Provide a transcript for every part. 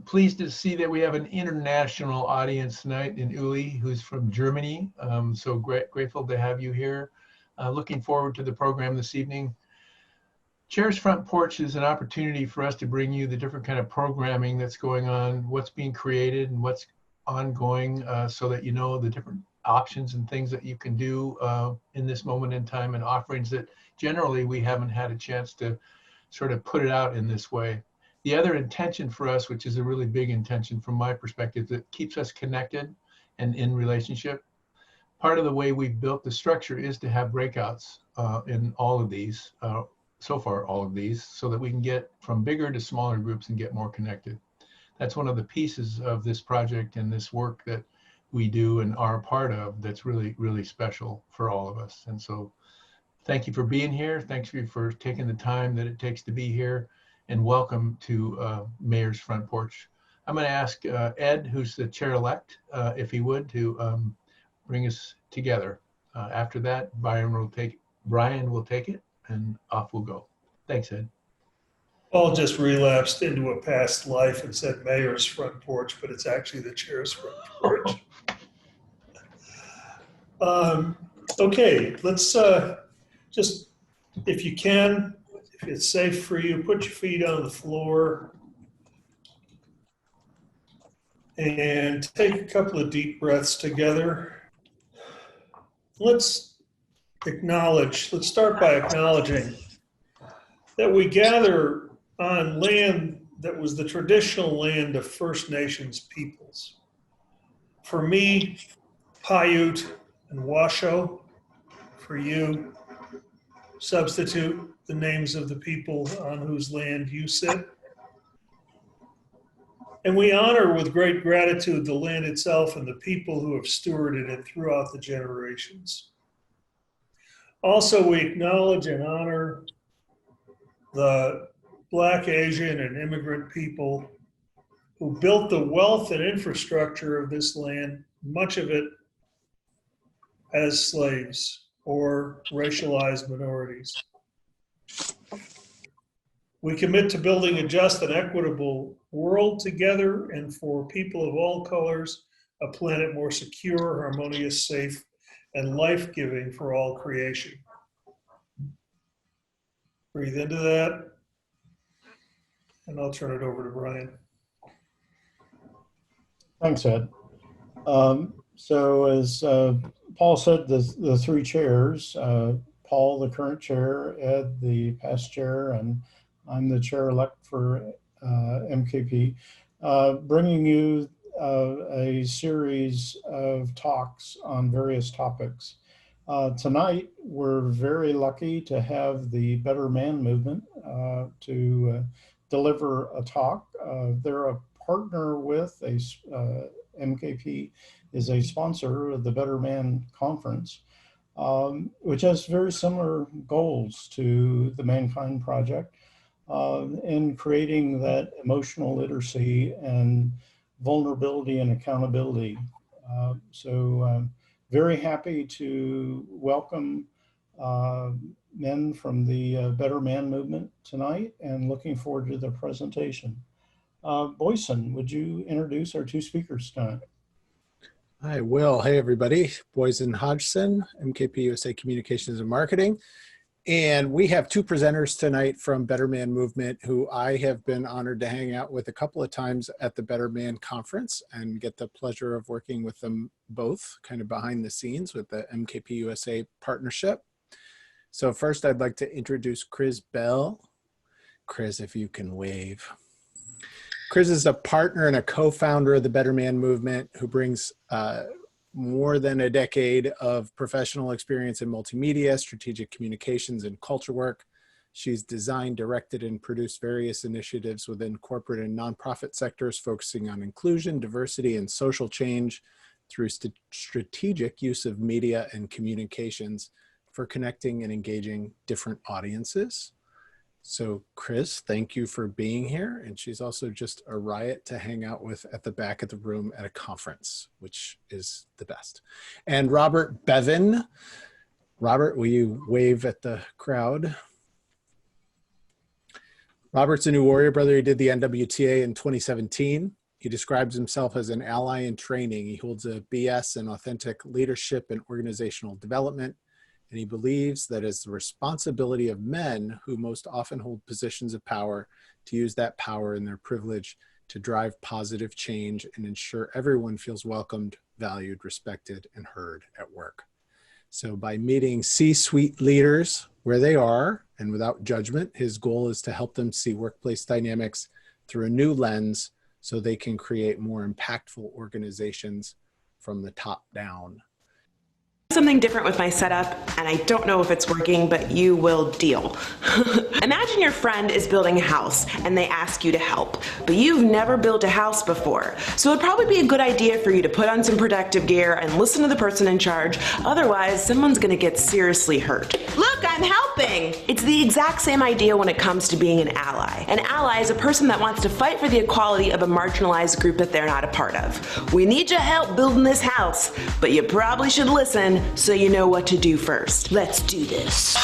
pleased to see that we have an international audience tonight in Uli, who's from Germany. So grateful to have you here. Looking forward to the program this evening. Chair's Front Porch is an opportunity for us to bring you the different kind of programming that's going on, what's being created and what's ongoing, so that you know the different options and things that you can do in this moment in time, and offerings that generally we haven't had a chance to sort of put it out in this way. The other intention for us, which is a really big intention from my perspective, that keeps us connected and in relationship. Part of the way we've built the structure is to have breakouts in all of these, so far all of these, so that we can get from bigger to smaller groups and get more connected. That's one of the pieces of this project and this work that we do and are a part of that's really, really special for all of us. And so thank you for being here. Thanks for taking the time that it takes to be here, and welcome to Mayor's Front Porch. I'm going to ask Ed, who's the chair-elect, if he would, to bring us together. After that, Brian will take it, and off we'll go. Thanks, Ed. Paul just relapsed into a past life and said Mayor's Front Porch, but it's actually the Chair's Front Porch. Okay, let's just, if you can, if it's safe for you, put your feet on the floor and take a couple of deep breaths together. Let's start by acknowledging that we gather on land that was the traditional land of First Nations peoples. For me, Paiute and Washoe. For you, substitute the names of the people on whose land you sit. And we honor with great gratitude the land itself and the people who have stewarded it throughout the generations. Also, we acknowledge and honor the Black, Asian, and immigrant people who built the wealth and infrastructure of this land, much of it as slaves or racialized minorities. We commit to building a just and equitable world together, and for people of all colors, a planet more secure, harmonious, safe, and life-giving for all creation. Breathe into that, and I'll turn it over to Brian. Thanks, Ed. So as Paul said, the three chairs, Paul, the current chair, Ed, the past chair, and I'm the chair-elect for MKP, bringing you a series of talks on various topics. Tonight, we're very lucky to have the Better Man movement to deliver a talk. They're a partner with MKP is a sponsor of the Better Man Conference, which has very similar goals to the Mankind Project in creating that emotional literacy and vulnerability and accountability. Very happy to welcome men from the Better Man movement tonight, and looking forward to the presentation. Boyson, would you introduce our two speakers tonight? I will. Hey, everybody. Boyson Hodgson, MKP USA Communications and Marketing. And we have two presenters tonight from Better Man Movement who I have been honored to hang out with a couple of times at the Better Man Conference and get the pleasure of working with them both kind of behind the scenes with the MKP USA partnership. So first, I'd like to introduce Chris Bell. Chris, if you can wave. Chris is a partner and a co-founder of the Better Man Movement who brings more than a decade of professional experience in multimedia, strategic communications, and culture work. She's designed, directed, and produced various initiatives within corporate and nonprofit sectors focusing on inclusion, diversity, and social change through strategic use of media and communications for connecting and engaging different audiences. So Chris, thank you for being here. And she's also just a riot to hang out with at the back of the room at a conference, which is the best. And Robert Bevan. Robert, will you wave at the crowd? Robert's a new Warrior brother. He did the NWTA in 2017. He describes himself as an ally in training. He holds a BS in authentic leadership and organizational development, and he believes that it's the responsibility of men who most often hold positions of power to use that power and their privilege to drive positive change and ensure everyone feels welcomed, valued, respected, and heard at work. So by meeting C-suite leaders where they are and without judgment, his goal is to help them see workplace dynamics through a new lens so they can create more impactful organizations from the top down. Something different with my setup, and I don't know if it's working, but you will deal. Imagine your friend is building a house and they ask you to help, but you've never built a house before. So it'd probably be a good idea for you to put on some protective gear and listen to the person in charge. Otherwise, someone's gonna get seriously hurt. Look, I'm helping! It's the exact same idea when it comes to being an ally. An ally is a person that wants to fight for the equality of a marginalized group that they're not a part of. We need your help building this house, but you probably should listen so you know what to do first. Let's do this.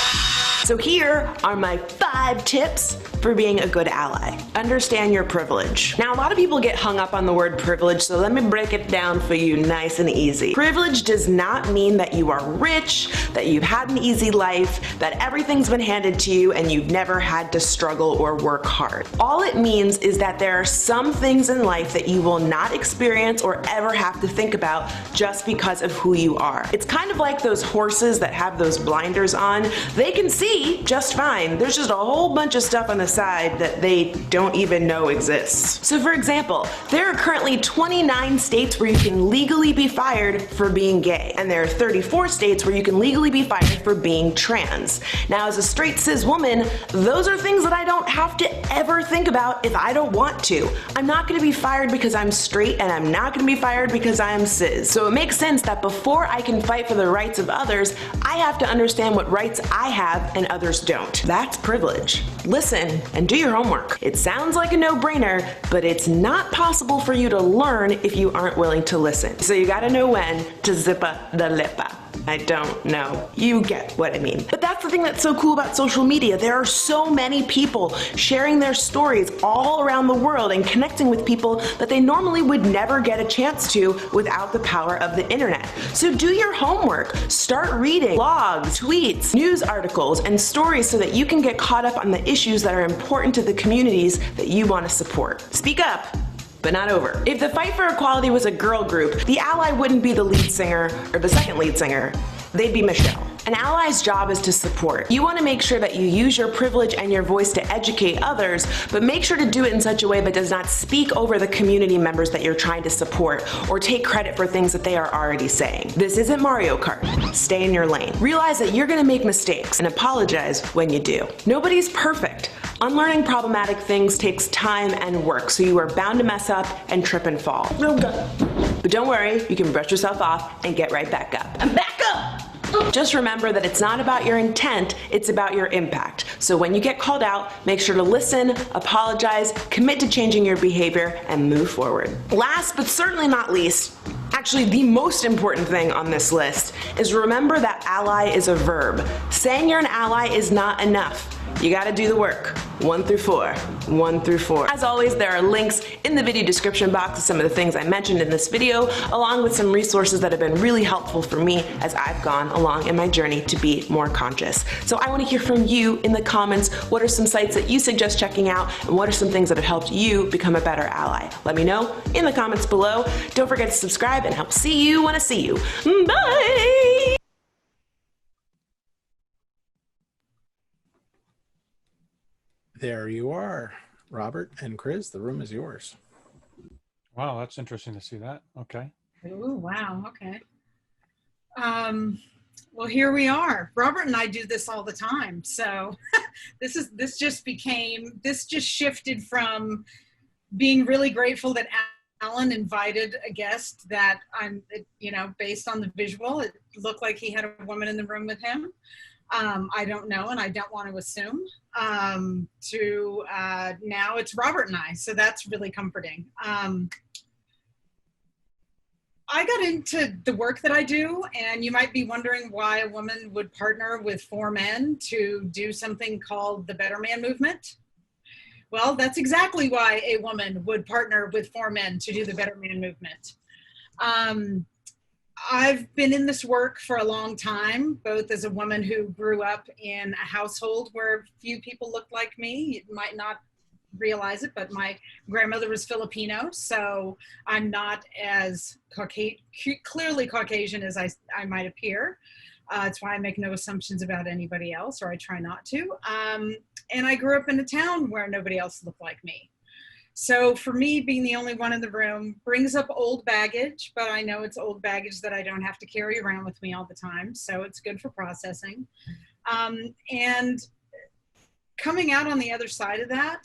So here are my 5 tips for being a good ally. Understand your privilege. Now, a lot of people get hung up on the word privilege, so let me break it down for you nice and easy. Privilege does not mean that you are rich, that you've had an easy life, that everything's been handed to you and you've never had to struggle or work hard. All it means is that there are some things in life that you will not experience or ever have to think about just because of who you are. It's kind of like those horses that have those blinders on. They can see just fine. There's just a whole bunch of stuff on the side that they don't even know exists. So for example, there are currently 29 states where you can legally be fired for being gay, and there are 34 states where you can legally be fired for being trans. Now, as a straight cis woman, those are things that I don't have to ever think about if I don't want to. I'm not gonna be fired because I'm straight, and I'm not gonna be fired because I am cis. So it makes sense that before I can fight for the rights of others, I have to understand what rights I have and others don't. That's privilege. Listen and do your homework. It sounds like a no-brainer, but it's not possible for you to learn if you aren't willing to listen. So you gotta know when to zippa the lippa. I don't know. You get what I mean. But that's the thing that's so cool about social media. There are so many people sharing their stories all around the world and connecting with people that they normally would never get a chance to without the power of the internet. So do your homework. Start reading blogs, tweets, news articles, and stories so that you can get caught up on the issues that are important to the communities that you want to support. Speak up, but not over. If the Fight for Equality was a girl group, the ally wouldn't be the lead singer or the second lead singer. They'd be Michelle. An ally's job is to support. You want to make sure that you use your privilege and your voice to educate others, but make sure to do it in such a way that does not speak over the community members that you're trying to support or take credit for things that they are already saying. This isn't Mario Kart. Stay in your lane. Realize that you're going to make mistakes and apologize when you do. Nobody's perfect. Unlearning problematic things takes time and work, so you are bound to mess up and trip and fall. But don't worry, you can brush yourself off and get right back up. And back up! Just remember that it's not about your intent, it's about your impact. So when you get called out, make sure to listen, apologize, commit to changing your behavior, and move forward. Last but certainly not least, actually the most important thing on this list is remember that ally is a verb. Saying you're an ally is not enough. You gotta do the work. 1 through 4. 1 through 4. As always, there are links in the video description box to some of the things I mentioned in this video, along with some resources that have been really helpful for me as I've gone along in my journey to be more conscious. So I want to hear from you in the comments. What are some sites that you suggest checking out, and what are some things that have helped you become a better ally? Let me know in the comments below. Don't forget to subscribe and help see you when I see you. Bye! There you are, Robert and Chris, the room is yours. Wow, that's interesting to see that. Okay. Ooh, wow, okay. Well, here we are. Robert and I do this all the time. So this just shifted from being really grateful that Alan invited a guest that based on the visual, it looked like he had a woman in the room with him. I don't know, and I don't want to assume, now it's Robert and I, so that's really comforting. I got into the work that I do, and you might be wondering why a woman would partner with 4 men to do something called the Better Man Movement. Well, that's exactly why a woman would partner with 4 men to do the Better Man movement. I've been in this work for a long time, both as a woman who grew up in a household where few people looked like me. You might not realize it, but my grandmother was Filipino, so I'm not as clearly Caucasian as I might appear. That's why I make no assumptions about anybody else, or I try not to. And I grew up in a town where nobody else looked like me. So for me, being the only one in the room brings up old baggage, but I know it's old baggage that I don't have to carry around with me all the time. So it's good for processing. And coming out on the other side of that,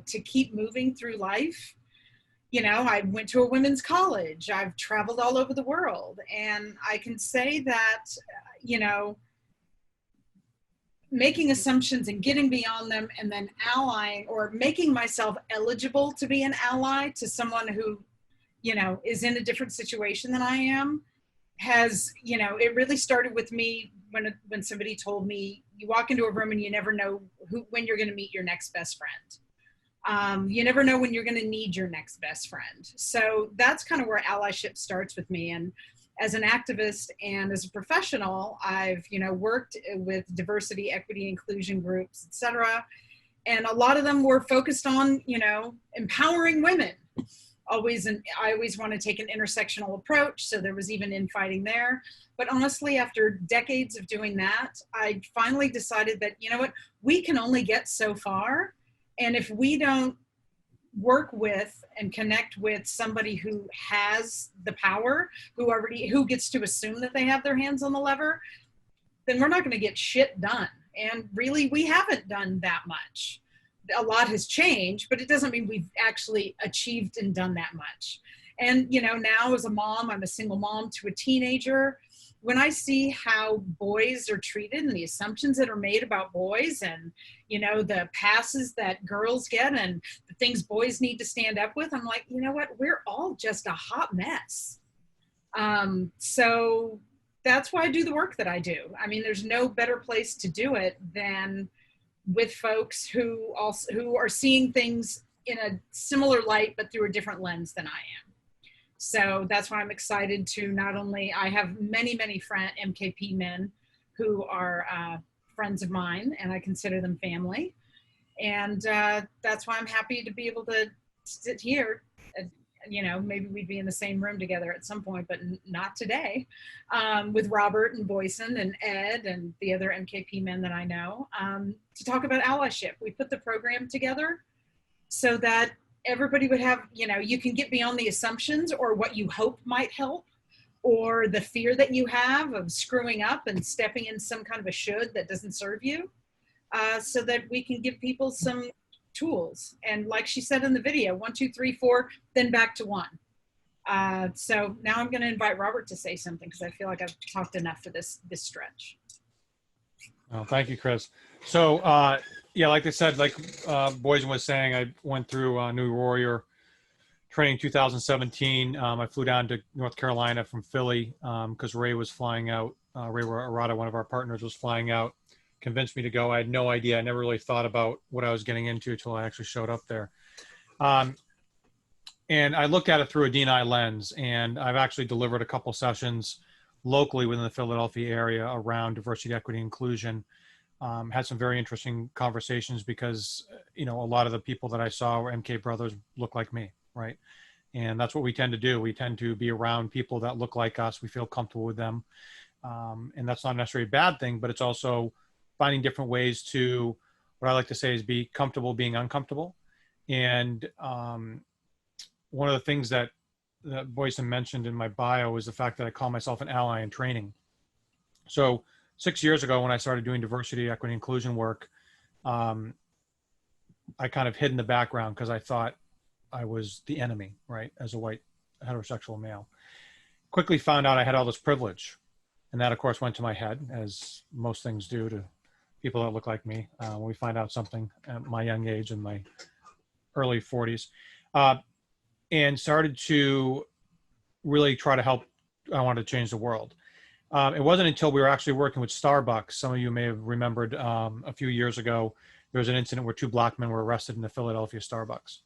to keep moving through life, you know, I went to a women's college. I've traveled all over the world. And I can say that, you know, making assumptions and getting beyond them and then allying or making myself eligible to be an ally to someone who, you know, is in a different situation than I am has, you know, it really started with me when somebody told me, you walk into a room and you never know when you're going to meet your next best friend. You never know when you're going to need your next best friend. So that's kind of where allyship starts with me. And as an activist and as a professional, I've, you know, worked with diversity, equity, inclusion groups, et cetera. And a lot of them were focused on, you know, empowering women. I always want to take an intersectional approach. So there was even infighting there. But honestly, after decades of doing that, I finally decided that, you know what, we can only get so far. And if we don't work with and connect with somebody who has the power, who gets to assume that they have their hands on the lever, then we're not going to get shit done. And really, we haven't done that much. A lot has changed, but it doesn't mean we've actually achieved and done that much. And, you know, now as a mom, I'm a single mom to a teenager. When I see how boys are treated and the assumptions that are made about boys and, you know, the passes that girls get and the things boys need to stand up with, I'm like, you know what, we're all just a hot mess. So that's why I do the work that I do. I mean, there's no better place to do it than with folks who are seeing things in a similar light, but through a different lens than I am. So that's why I'm excited to not only, I have many MKP men who are friends of mine, and I consider them family. And that's why I'm happy to be able to sit here. You know, maybe we'd be in the same room together at some point, but not today, with Robert and Boyson and Ed and the other MKP men that I know, to talk about allyship. We put the program together so that everybody would have, you know, you can get beyond the assumptions or what you hope might help, or the fear that you have of screwing up and stepping in some kind of a should that doesn't serve you, so that we can give people some tools. And like she said in the video, 1, 2, 3, 4, then back to 1. So now I'm going to invite Robert to say something because I feel like I've talked enough for this stretch. Well, thank you, Chris. So, yeah, like I said, like Boysen was saying, I went through New Warrior training 2017. I flew down to North Carolina from Philly because Ray was flying out. Ray Arata, one of our partners, was flying out, convinced me to go. I had no idea. I never really thought about what I was getting into until I actually showed up there. And I looked at it through a D&I lens, and I've actually delivered a couple sessions locally within the Philadelphia area around diversity, equity, inclusion. Had some very interesting conversations because, you know, a lot of the people that I saw were MK brothers look like me, right? And that's what we tend to do. We tend to be around people that look like us. We feel comfortable with them. And that's not necessarily a bad thing, but it's also finding different ways to, what I like to say is be comfortable being uncomfortable. And one of the things that Boysen mentioned in my bio is the fact that I call myself an ally in training. So 6 years ago, when I started doing diversity, equity, inclusion work, I kind of hid in the background because I thought I was the enemy, right? As a white heterosexual male. Quickly found out I had all this privilege. And that, of course, went to my head, as most things do to people that look like me when we find out something at my young age in my early 40s. And started to really try to help. I wanted to change the world. It wasn't until we were actually working with Starbucks. Some of you may have remembered a few years ago, there was an incident where 2 black men were arrested in the Philadelphia Starbucks.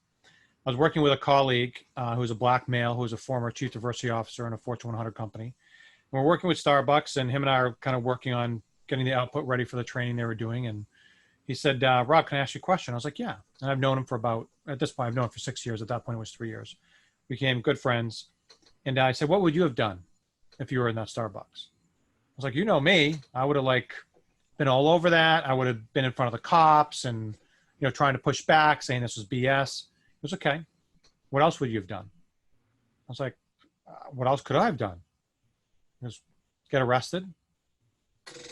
I was working with a colleague who's a black male who was a former chief diversity officer in a Fortune 100 company. And we're working with Starbucks, and him and I are kind of working on getting the output ready for the training they were doing. And he said, Rob, can I ask you a question? I was like, yeah. And I've known him for at this point, I've known him for 6 years. At that point, it was 3 years. We became good friends. And I said, what would you have done if you were in that Starbucks? I was like, you know me, I would have been all over that. I would have been in front of the cops and, trying to push back, saying this was BS. It was okay. What else would you have done? I was like, what else could I have done? It was get arrested.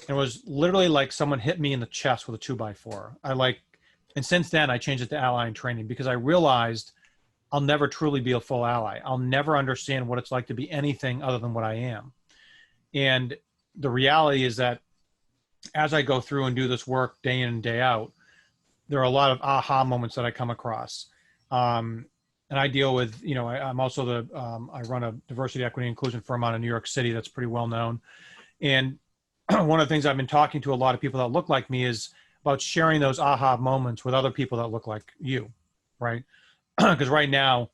It was literally like someone hit me in the chest with a 2x4. And since then I changed it to ally in training because I realized I'll never truly be a full ally. I'll never understand what it's like to be anything other than what I am. And the reality is that as I go through and do this work day in and day out, there are a lot of aha moments that I come across. And I deal with, I'm also I run a diversity, equity, inclusion firm out of New York City that's pretty well known. And one of the things I've been talking to a lot of people that look like me is about sharing those aha moments with other people that look like you, right? Because right now,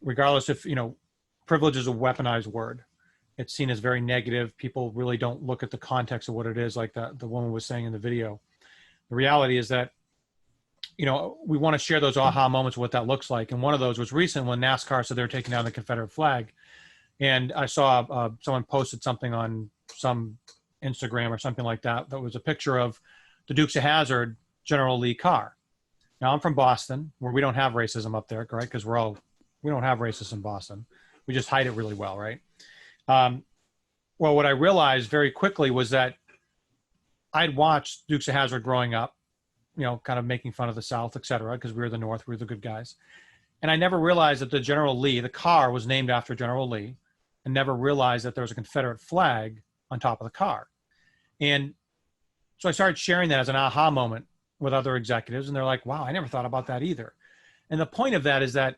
regardless if, privilege is a weaponized word. It's seen as very negative. People really don't look at the context of what it is, like the woman was saying in the video. The reality is that, we want to share those aha moments of what that looks like. And one of those was recent when NASCAR said they're taking down the Confederate flag. And I saw someone posted something on some Instagram or something like that. That was a picture of the Dukes of Hazzard General Lee car. Now I'm from Boston, where we don't have racism up there, right? Because we don't have racism in Boston. We just hide it really well, right? Well, what I realized very quickly was that I'd watched Dukes of Hazzard growing up, kind of making fun of the South, et cetera, because we were the North, we were the good guys. And I never realized that the General Lee, the car was named after General Lee, and never realized that there was a Confederate flag on top of the car. And so I started sharing that as an aha moment with other executives, and they're like, wow, I never thought about that either. And the point of that is that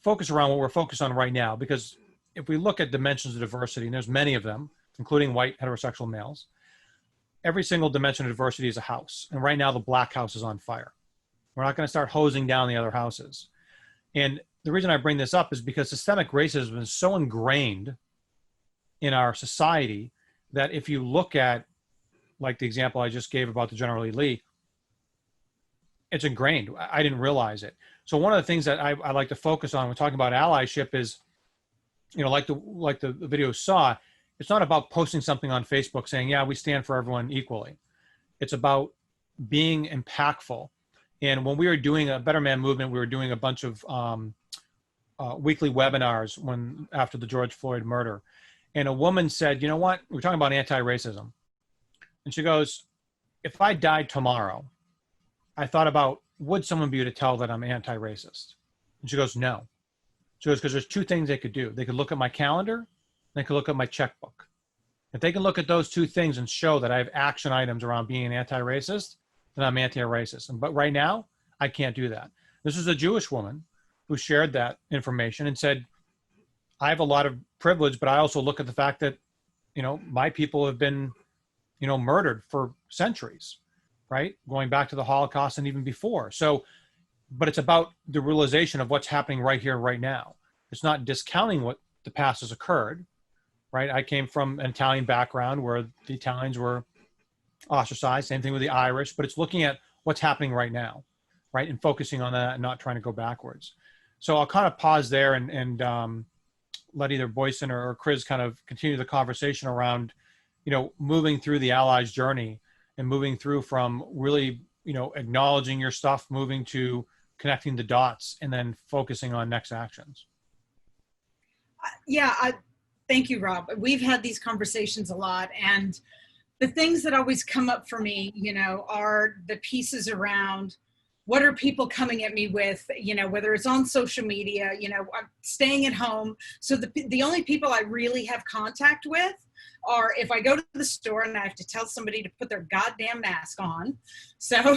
focus around what we're focused on right now, because if we look at dimensions of diversity, and there's many of them, including white heterosexual males, every single dimension of diversity is a house. And right now the black house is on fire. We're not going to start hosing down the other houses. And the reason I bring this up is because systemic racism is so ingrained in our society that if you look at, like the example I just gave about the General Lee, it's ingrained. I didn't realize it. So one of the things that I like to focus on when talking about allyship is, like the video saw, it's not about posting something on Facebook saying, yeah, we stand for everyone equally. It's about being impactful. And when we were doing a Better Man movement, we were doing a bunch of weekly webinars after the George Floyd murder. And a woman said, you know what? We're talking about anti-racism. And she goes, if I died tomorrow, I thought about, would someone be able to tell that I'm anti-racist? And she goes, no. She goes, because there's 2 things they could do. They could look at my calendar, and they could look at my checkbook. If they can look at those 2 things and show that I have action items around being an anti-racist, then I'm anti-racist. But right now, I can't do that. This is a Jewish woman who shared that information and said, I have a lot of privilege, but I also look at the fact that, my people have been, murdered for centuries, right? Going back to the Holocaust and even before. So, but it's about the realization of what's happening right here, right now. It's not discounting what the past has occurred, right? I came from an Italian background where the Italians were ostracized, same thing with the Irish, but it's looking at what's happening right now, right? And focusing on that and not trying to go backwards. So I'll kind of pause there and let either Boyson or Chris kind of continue the conversation around, moving through the allies journey and moving through from really, acknowledging your stuff, moving to connecting the dots and then focusing on next actions. Thank you, Rob. We've had these conversations a lot, and the things that always come up for me, are the pieces around what are people coming at me with, whether it's on social media, I'm staying at home. So the only people I really have contact with are if I go to the store and I have to tell somebody to put their goddamn mask on. So,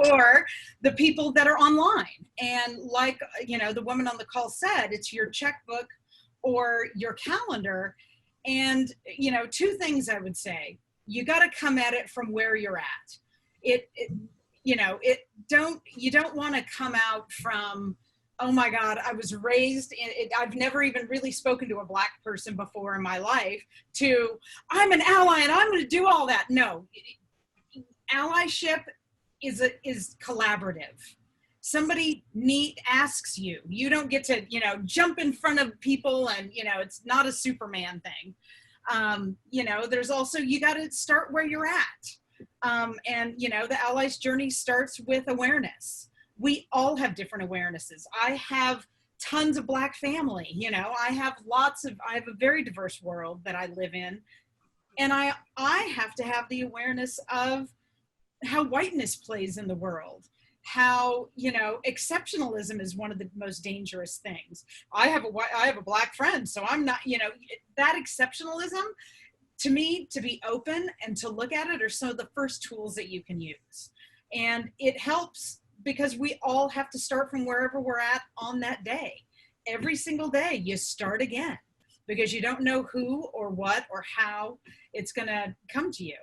or the people that are online. And like, the woman on the call said, it's your checkbook or your calendar. And, 2 things I would say. You got to come at it from where you're at. you know, you don't want to come out from, oh my God, I was raised in it, I've never even really spoken to a Black person before in my life, to I'm an ally and I'm going to do all that. No, allyship is collaborative. Somebody asks you, you don't get to, you know, jump in front of people, and, you know, it's not a Superman thing. You know, there's also, you got to start where you're at. And, you know, the allies journey starts with awareness. We all have different awarenesses. I have tons of Black family, you know, I have a very diverse world that I live in. And I have to have the awareness of how whiteness plays in the world, how, you know, exceptionalism is one of the most dangerous things. I have a Black friend, so I'm not, you know, that exceptionalism, to me, to be open and to look at it are some of the first tools that you can use. And it helps because we all have to start from wherever we're at on that day. Every single day you start again, because you don't know who or what or how it's going to come to you.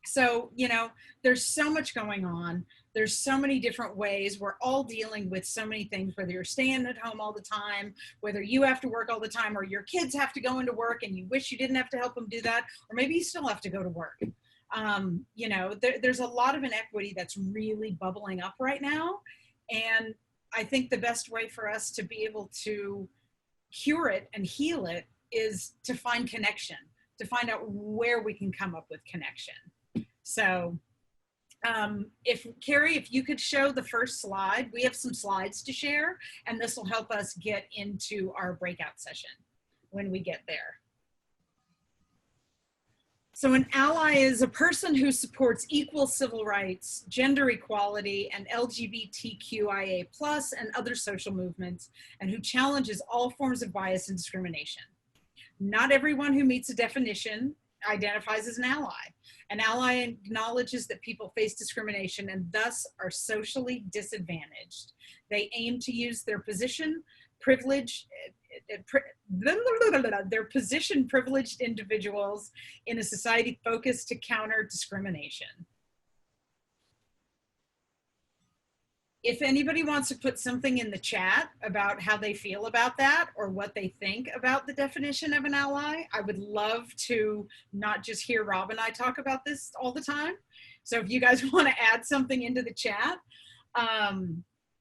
So, you know, there's so much going on. There's so many different ways. We're all dealing with so many things, whether you're staying at home all the time, whether you have to work all the time, or your kids have to go into work and you wish you didn't have to help them do that, or maybe you still have to go to work. You know, there's a lot of inequity that's really bubbling up right now. And I think the best way for us to be able to cure it and heal it is to find connection, to find out where we can come up with connection. So Carrie, if you could show the first slide, we have some slides to share, and this will help us get into our breakout session when we get there. So an ally is a person who supports equal civil rights, gender equality, and LGBTQIA+ and other social movements, and who challenges all forms of bias and discrimination. Not everyone who meets a definition identifies as an ally. An ally acknowledges that people face discrimination and thus are socially disadvantaged. They aim to use their position privileged individuals in a society focused to counter discrimination. If anybody wants to put something in the chat about how they feel about that or what they think about the definition of an ally, I would love to not just hear Rob and I talk about this all the time. So if you guys want to add something into the chat,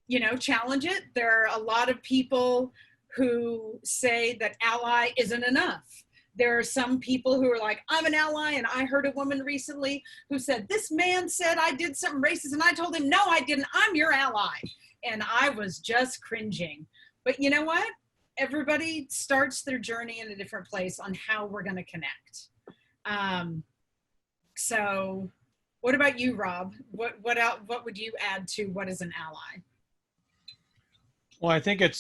you know, challenge it. There are a lot of people who say that ally isn't enough. There are some people who are like, I'm an ally, and I heard a woman recently who said, this man said I did something racist, and I told him, no, I didn't, I'm your ally. And I was just cringing. But you know what? Everybody starts their journey in a different place on how we're gonna connect. So what about you, Rob? What would you add to what is an ally? Well, I think I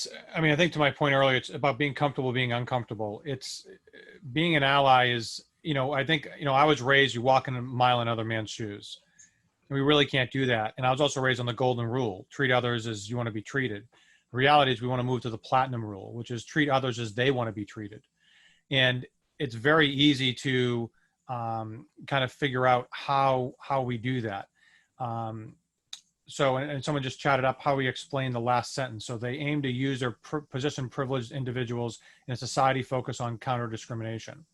think to my point earlier, it's about being comfortable being uncomfortable. It's being an ally is, you know, I think, you know, I was raised, you walk in a mile in other man's shoes. And we really can't do that. And I was also raised on the golden rule, treat others as you want to be treated. The reality is we want to move to the platinum rule, which is treat others as they want to be treated. And it's very easy to kind of figure out how we do that. So, and someone just chatted up how we explain the last sentence. So they aim to use their position privileged individuals in a society focused on counter discrimination.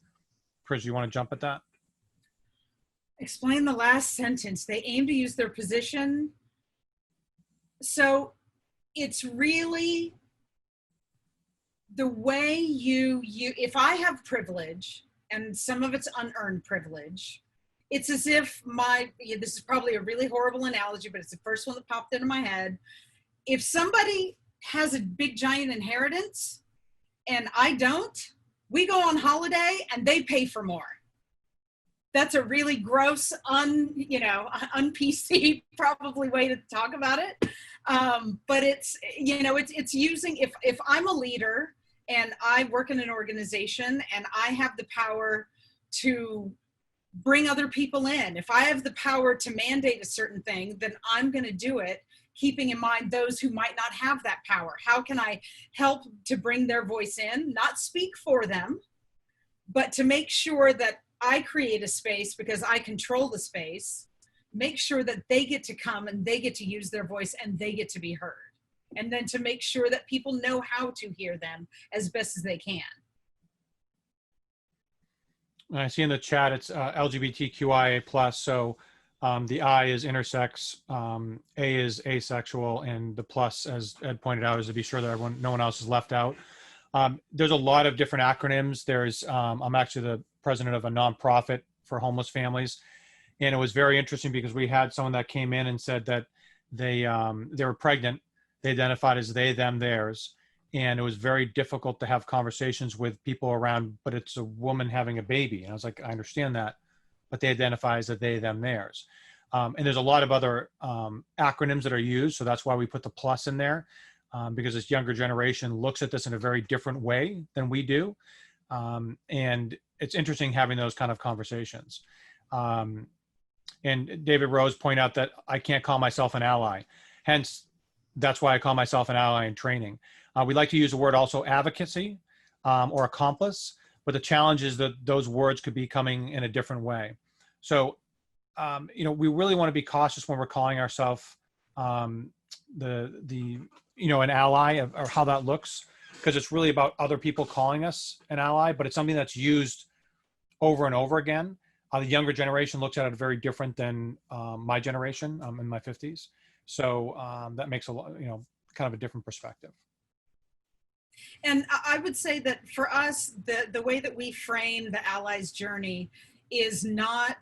Chris, you want to jump at that? Explain the last sentence. They aim to use their position. So it's really the way if I have privilege, and some of it's unearned privilege, it's as if this is probably a really horrible analogy, but it's the first one that popped into my head. If somebody has a big giant inheritance and I don't, we go on holiday and they pay for more. That's a really gross, un-PC probably way to talk about it. But it's, you know, it's using, if I'm a leader and I work in an organization and I have the power to bring other people in. If I have the power to mandate a certain thing, then I'm going to do it, keeping in mind those who might not have that power. How can I help to bring their voice in, not speak for them, but to make sure that I create a space because I control the space make sure that they get to come and they get to use their voice and they get to be heard. And then to make sure that people know how to hear them as best as they can. I see in the chat, it's LGBTQIA+. So the I is intersex, A is asexual, and the plus, as Ed pointed out, is to be sure that no one else is left out. There's a lot of different acronyms. I'm actually the president of a nonprofit for homeless families. And it was very interesting because we had someone that came in and said that they were pregnant. They identified as they, them, theirs. And it was very difficult to have conversations with people around, but it's a woman having a baby. And I was like, I understand that, but they identify as a they, them, theirs. And there's a lot of other acronyms that are used. So that's why we put the plus in there, because this younger generation looks at this in a very different way than we do. And it's interesting having those kind of conversations. And David Rose pointed out that I can't call myself an ally. Hence, that's why I call myself an ally in training. We like to use the word also advocacy or accomplice, but the challenge is that those words could be coming in a different way. So, we really want to be cautious when we're calling ourselves an ally or how that looks, because it's really about other people calling us an ally, but it's something that's used over and over again. The younger generation looks at it very different than my generation. I'm in my 50s. So that makes a lot, kind of a different perspective. And I would say that for us, the way that we frame the ally's journey is not,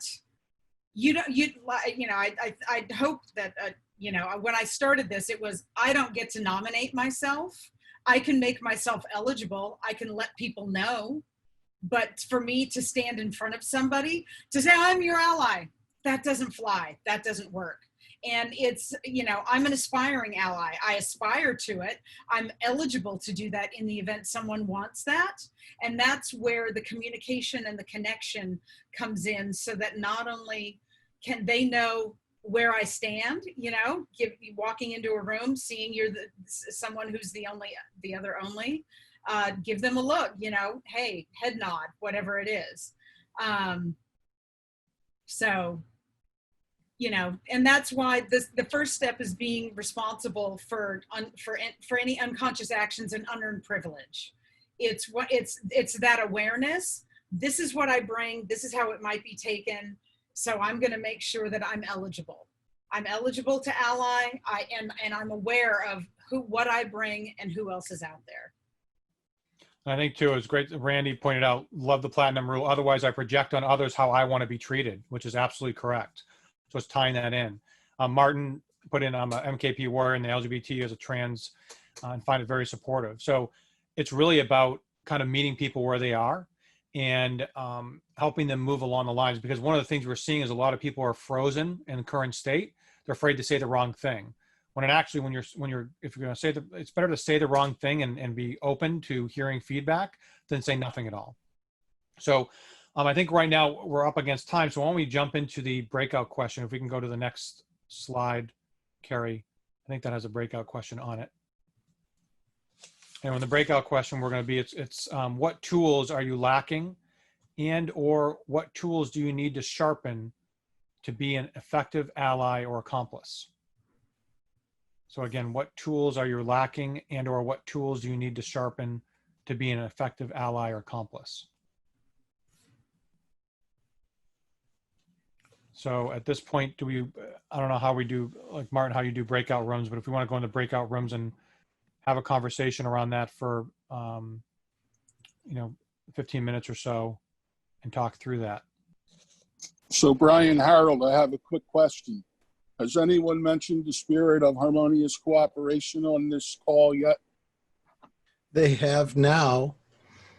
I hope that, when I started this, it was, I don't get to nominate myself. I can make myself eligible. I can let people know. But for me to stand in front of somebody to say, I'm your ally, that doesn't fly. That doesn't work. And it's, I'm an aspiring ally. I aspire to it. I'm eligible to do that in the event someone wants that. And that's where the communication and the connection comes in, so that not only can they know where I stand, walking into a room, seeing you're someone who's the other only, give them a look, hey, head nod, whatever it is. And that's why the first step is being responsible for any unconscious actions and unearned privilege. It's that awareness. This is what I bring. This is how it might be taken. So I'm going to make sure that I'm eligible. I'm eligible to ally. And I'm aware of what I bring and who else is out there. I think too, it's great. Randy pointed out, love the platinum rule. Otherwise I project on others how I want to be treated, which is absolutely correct. So it's tying that in. Martin put in, I'm a MKP warrior in the LGBT as a trans and find it very supportive. So it's really about kind of meeting people where they are and helping them move along the lines, because one of the things we're seeing is a lot of people are frozen in the current state. They're afraid to say the wrong thing. When it actually, if you're going to say it's better to say the wrong thing and be open to hearing feedback than say nothing at all. So I think right now we're up against time. So why don't we jump into the breakout question? If we can go to the next slide, Carrie, I think that has a breakout question on it. And when the breakout question, we're going to be, it's what tools are you lacking, and or what tools do you need to sharpen to be an effective ally or accomplice? So again, what tools are you lacking, and or what tools do you need to sharpen to be an effective ally or accomplice? So at this point, I don't know how we do, like Martin, how you do breakout rooms, but if we want to go into breakout rooms and have a conversation around that for, 15 minutes or so and talk through that. So Brian, Harold, I have a quick question. Has anyone mentioned the spirit of harmonious cooperation on this call yet? They have now.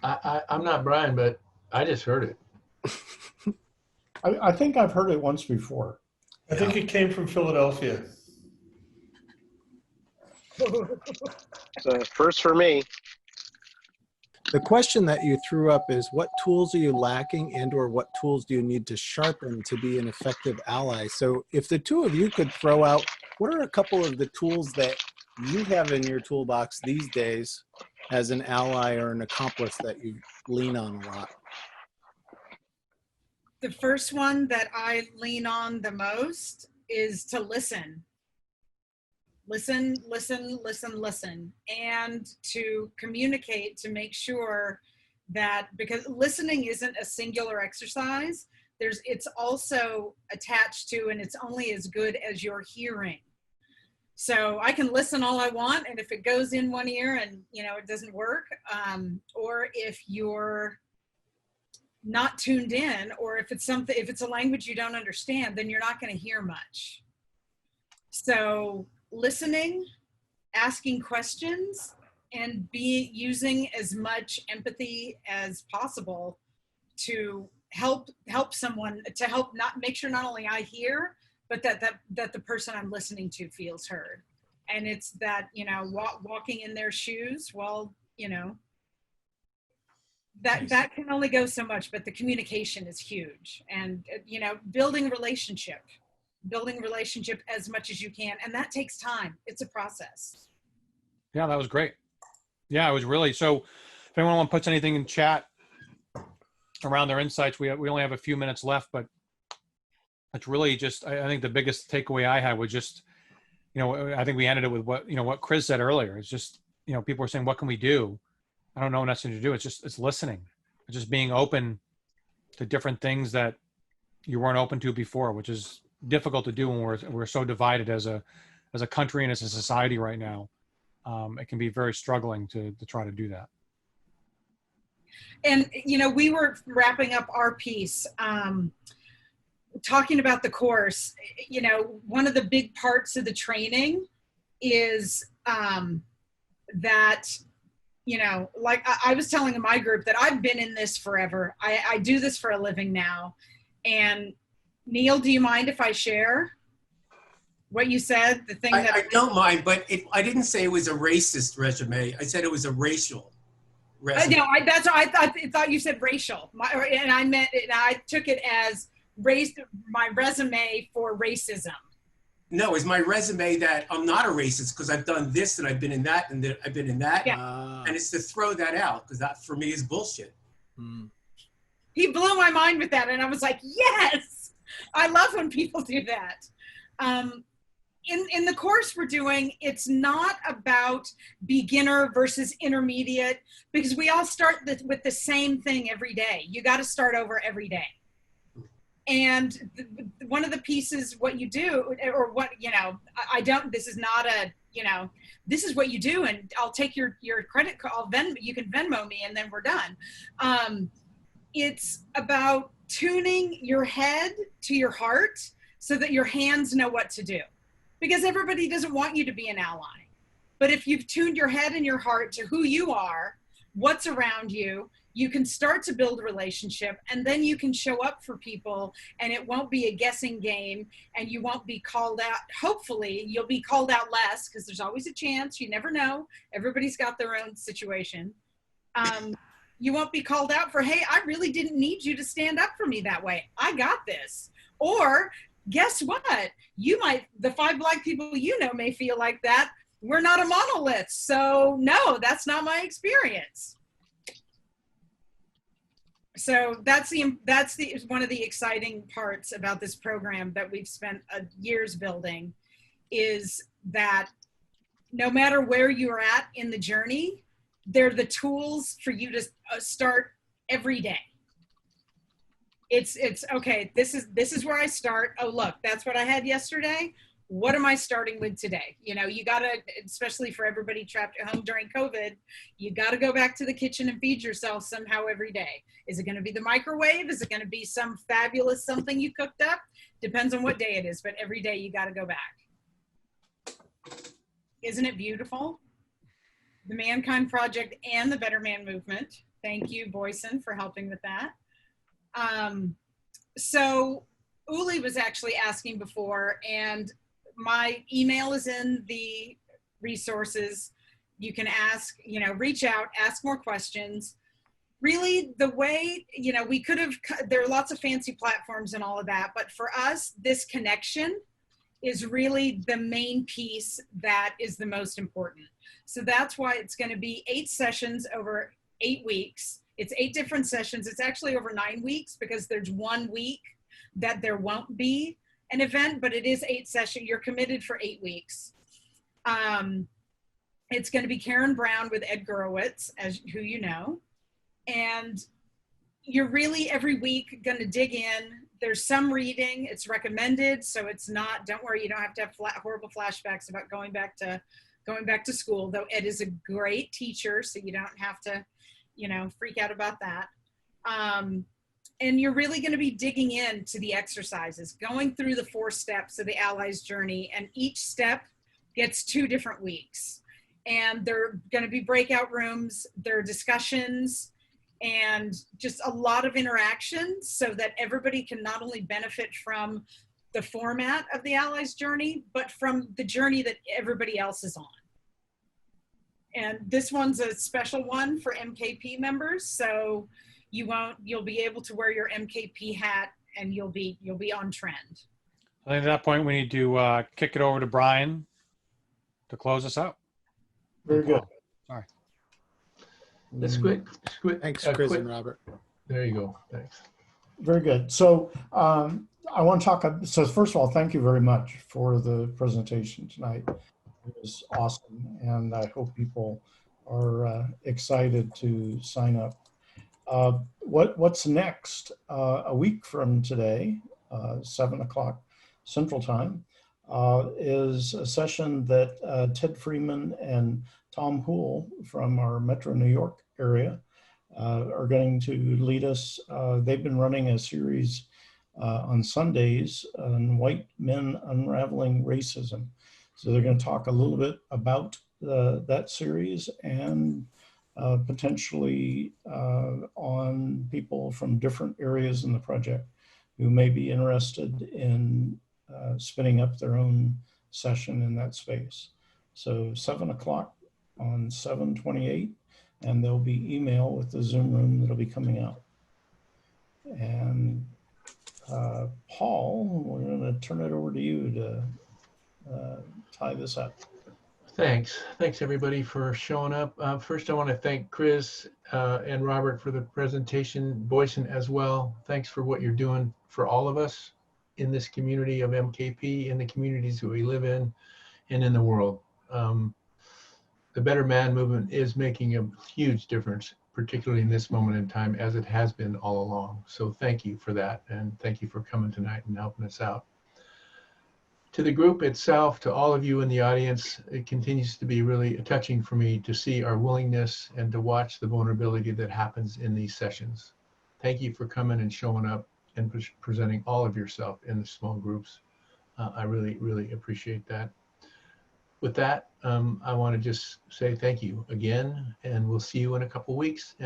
I'm not Brian, but I just heard it. I think I've heard it once before. I think it came from Philadelphia. First for me. The question that you threw up is, what tools are you lacking, and or what tools do you need to sharpen to be an effective ally? So if the two of you could throw out, what are a couple of the tools that you have in your toolbox these days as an ally or an accomplice that you lean on a lot? The first one that I lean on the most is to listen. Listen, listen, listen, listen, and to communicate, to make sure that, because listening isn't a singular exercise, it's also attached to, and it's only as good as your hearing. So I can listen all I want, and if it goes in one ear and it doesn't work, or if you're not tuned in, or if it's a language you don't understand, then you're not going to hear much. So listening, asking questions, and using as much empathy as possible to help someone, to help make sure not only I hear, but that the person I'm listening to feels heard. And it's that, walking in their shoes, well, that can only go so much, but the communication is huge. And, building relationship as much as you can. And that takes time. It's a process. Yeah, that was great. Yeah, it was really, so if anyone puts anything in chat around their insights, we only have a few minutes left, but it's really just, I think the biggest takeaway I had was just, I think we ended it with what Chris said earlier. It's just, people are saying, what can we do? I don't know nothing to do. It's listening. It's just being open to different things that you weren't open to before, which is difficult to do when we're so divided as a country and as a society right now. It can be very struggling to try to do that. And, we were wrapping up our piece, talking about the course. One of the big parts of the training is that, like I was telling my group that I've been in this forever. I do this for a living now. And Neil, do you mind if I share what you said? The thing that I don't mind, but I didn't say it was a racist resume. I said it was a racial resume. No, I thought you said racial, and I meant it, and I took it as my resume for racism. No, it's my resume that I'm not a racist because I've done this and I've been in that and I've been in that. Yeah. And it's to throw that out because that for me is bullshit. He blew my mind with that, and I was like, yes, I love when people do that. In the course we're doing, it's not about beginner versus intermediate, because we all start with the same thing every day. You got to start over every day. And one of the pieces, what you do, or what, this is not a, this is what you do, and I'll take your credit card, you can Venmo me, and then we're done. It's about tuning your head to your heart so that your hands know what to do. Because everybody doesn't want you to be an ally. But if you've tuned your head and your heart to who you are, what's around you, you can start to build a relationship, and then you can show up for people, and it won't be a guessing game, and you won't be called out. Hopefully you'll be called out less, because there's always a chance. You never know. Everybody's got their own situation. You won't be called out for, hey, I really didn't need you to stand up for me that way. I got this. Or guess what? The 5 Black people may feel like that. We're not a monolith. So no, that's not my experience. So that's one of the exciting parts about this program that we've spent years building, is that no matter where you're at in the journey, they're the tools for you to start every day. It's okay, this is where I start. Oh, look, that's what I had yesterday. What am I starting with today? You gotta, especially for everybody trapped at home during COVID, you gotta go back to the kitchen and feed yourself somehow every day. Is it gonna be the microwave? Is it gonna be some fabulous something you cooked up? Depends on what day it is, but every day you gotta go back. Isn't it beautiful? The Mankind Project and the Better Man Movement. Thank you, Boyson, for helping with that. So Uli was actually asking before, and my email is in the resources. You can ask, reach out, ask more questions. Really, the way, we could have, there are lots of fancy platforms and all of that, but for us, this connection is really the main piece that is the most important. So that's why it's going to be 8 sessions over 8 weeks. It's 8 different sessions. It's actually over 9 weeks because there's 1 week that there won't be an event, but it is 8 sessions. You're committed for 8 weeks. It's going to be Karen Brown with Ed Gurowitz, who you know. And you're really every week going to dig in. There's some reading. It's recommended, so it's not. Don't worry, you don't have to have horrible flashbacks about going back to school. Though Ed is a great teacher, so you don't have to, freak out about that. And you're really going to be digging into the exercises, going through the 4 steps of the Allies journey, and each step gets 2 different weeks. And there are going to be breakout rooms. There are discussions, and just a lot of interactions so that everybody can not only benefit from the format of the Allies journey, but from the journey that everybody else is on. And this one's a special one for MKP members, so you'll be able to wear your MKP hat and you'll be on trend. I think at that point we need to kick it over to Brian to close us out. Very good. Sorry. Let's quit. Thanks, Chris and Robert. There you go. Thanks. Very good. So I want to talk. So first of all, thank you very much for the presentation tonight. It was awesome, and I hope people are excited to sign up. What's next? A week from today, 7 o'clock Central Time, is a session that Ted Freeman and Tom Hool from our Metro New York area are going to lead us. They've been running a series on Sundays on white men unraveling racism. So they're going to talk a little bit about that series and potentially on people from different areas in the project who may be interested in spinning up their own session in that space. So 7 o'clock on 7/28, and there'll be email with the Zoom room that'll be coming out. And Paul, we're going to turn it over to you to tie this up. Thanks everybody for showing up. First, I want to thank Chris and Robert for the presentation, Boyson as well. Thanks for what you're doing for all of us in this community of MKP, in the communities that we live in, and in the world. The Better Man movement is making a huge difference, particularly in this moment in time, as it has been all along. So thank you for that, and thank you for coming tonight and helping us out. To the group itself, to all of you in the audience, it continues to be really touching for me to see our willingness and to watch the vulnerability that happens in these sessions. Thank you for coming and showing up and presenting all of yourself in the small groups. I really, really appreciate that. With that, I want to just say thank you again, and we'll see you in a couple weeks,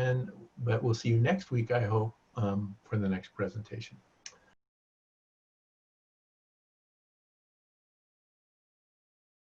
but we'll see you next week, I hope, for the next presentation.